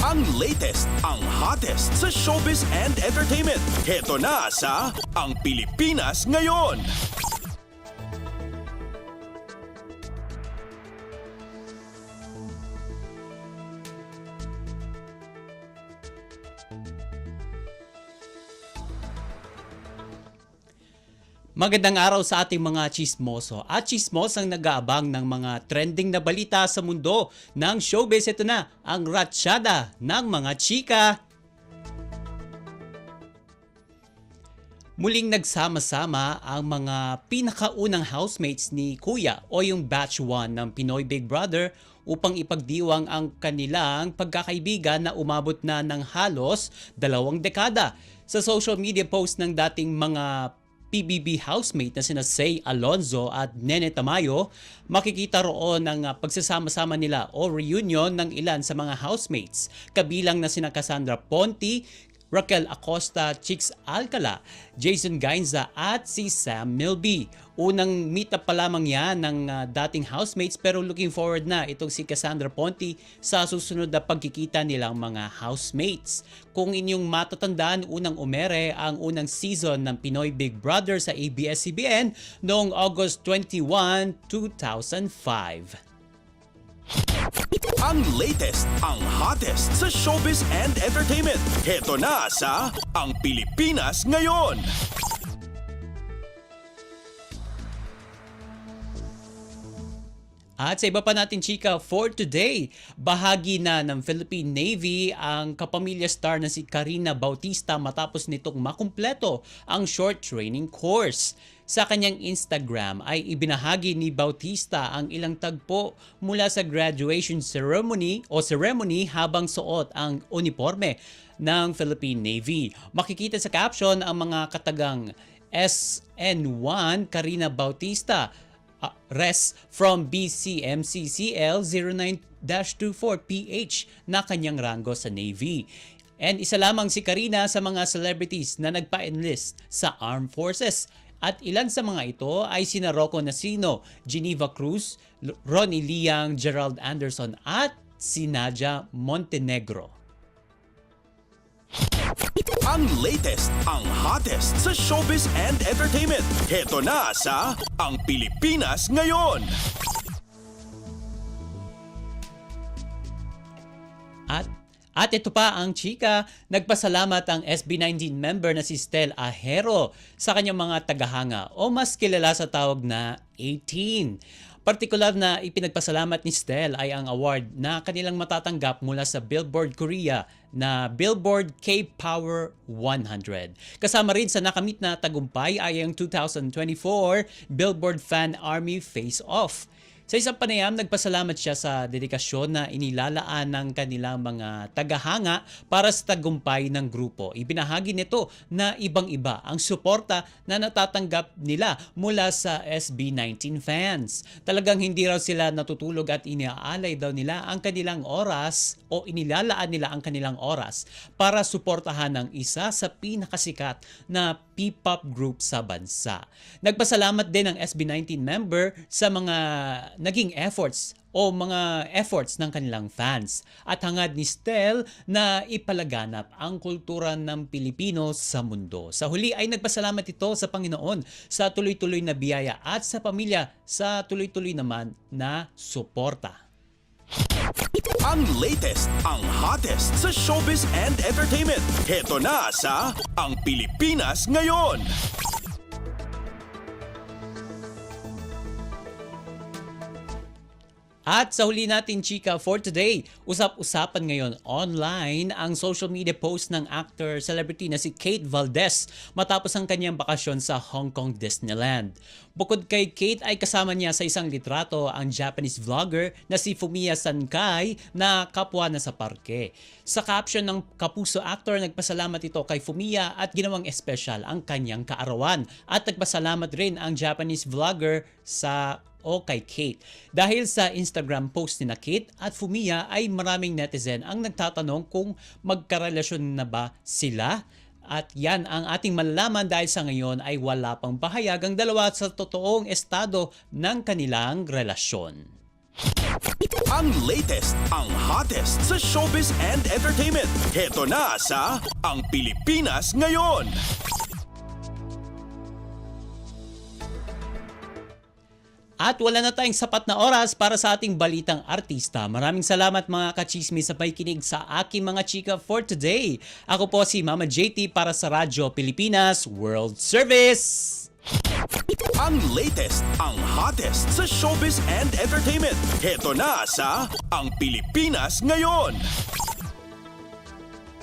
Ang latest, ang hottest sa showbiz and entertainment. Heto na sa Ang Pilipinas Ngayon. Magandang araw sa ating mga chismoso at chismosang nag-aabang ng mga trending na balita sa mundo ng showbiz. Ito na ang ratsyada ng mga chika. Muling nagsama-sama ang mga pinakaunang housemates ni Kuya o yung batch 1 ng Pinoy Big Brother upang ipagdiwang ang kanilang pagkakaibigan na umabot na ng halos 2 dekada. Sa social media post ng dating mga PBB housemate na sina Say Alonzo at Nene Tamayo, makikita roon ang pagsasama-sama nila o reunion ng ilan sa mga housemates, kabilang na sina Cassandra Ponti, Raquel Acosta, Chicks Alcala, Jason Gainza at si Sam Milby. Unang meet up pa lamang yan ng dating housemates pero looking forward na itong si Cassandra Ponti sa susunod na pagkikita nilang mga housemates. Kung inyong matatandaan, unang umere ang unang season ng Pinoy Big Brother sa ABS-CBN noong August 21, 2005. Ang latest, ang hottest sa showbiz and entertainment. Heto na sa Ang Pilipinas Ngayon. At sa iba pa natin chika for today, bahagi na ng Philippine Navy ang kapamilya star na si Karina Bautista matapos nitong makumpleto ang short training course. Sa kanyang Instagram ay ibinahagi ni Bautista ang ilang tagpo mula sa graduation ceremony habang suot ang uniforme ng Philippine Navy. Makikita sa caption ang mga katagang SN1 Karina Bautista, Res from BCMCCL 09-24PH na kanyang ranggo sa Navy. And isa lamang si Karina sa mga celebrities na nagpa-enlist sa Armed Forces. At ilan sa mga ito ay sina Rocco Nacino, Geneva Cruz, Ronnie Liang, Gerald Anderson at si Nadia Montenegro. Ang latest, ang hottest sa showbiz and entertainment. Heto na sa Ang Pilipinas Ngayon. At ito pa ang chika, nagpasalamat ang SB19 member na si Stel Ahero sa kanyang mga tagahanga o mas kilala sa tawag na 18. Partikular na ipinagpasalamat ni Stel ay ang award na kanilang matatanggap mula sa Billboard Korea na Billboard K-Power 100. Kasama rin sa nakamit na tagumpay ay ang 2024 Billboard Fan Army Face Off. Sa isang panayam, nagpasalamat siya sa dedikasyon na inilalaan ng kanilang mga tagahanga para sa tagumpay ng grupo. Ibinahagi nito na ibang-iba ang suporta na natatanggap nila mula sa SB19 fans. Talagang hindi raw sila natutulog at iniaalay daw nila ang kanilang oras o inilalaan nila ang kanilang oras para suportahan ang isa sa pinakasikat na P-pop group sa bansa. Nagpasalamat din ang SB19 member sa mga naging efforts ng kanilang fans at hangad ni Stel na ipalaganap ang kultura ng Pilipino sa mundo. Sa huli ay nagpasalamat ito sa Panginoon sa tuloy-tuloy na biyaya at sa pamilya sa tuloy-tuloy naman na suporta. Ang latest, ang hottest sa showbiz and entertainment. Heto na sa Ang Pilipinas Ngayon. At sa huli natin chika for today, usap-usapan ngayon online ang social media post ng actor celebrity na si Kate Valdez matapos ang kanyang bakasyon sa Hong Kong Disneyland. Bukod kay Kate ay kasama niya sa isang litrato ang Japanese vlogger na si Fumiya Sankay na kapwa na sa parke. Sa caption ng Kapuso actor, nagpasalamat ito kay Fumiya at ginawang espesyal ang kanyang kaarawan. At nagpasalamat rin ang Japanese vlogger kay Kate. Dahil sa Instagram post ni na Kate at Fumiya ay maraming netizen ang nagtatanong kung magkarelasyon na ba sila. At yan ang ating malalaman dahil sa ngayon ay wala pang pahayag ang dalawa sa totoong estado ng kanilang relasyon. Ang latest, ang hottest sa showbiz and entertainment. Heto na sa Ang Pilipinas Ngayon. At wala na tayong sapat na oras para sa ating balitang artista. Maraming salamat mga kachismis sa pakikinig sa aking mga chika for today. Ako po si Mama JT para sa Radyo Pilipinas World Service. Ang latest, ang hottest sa showbiz and entertainment. Heto na sa Ang Pilipinas Ngayon.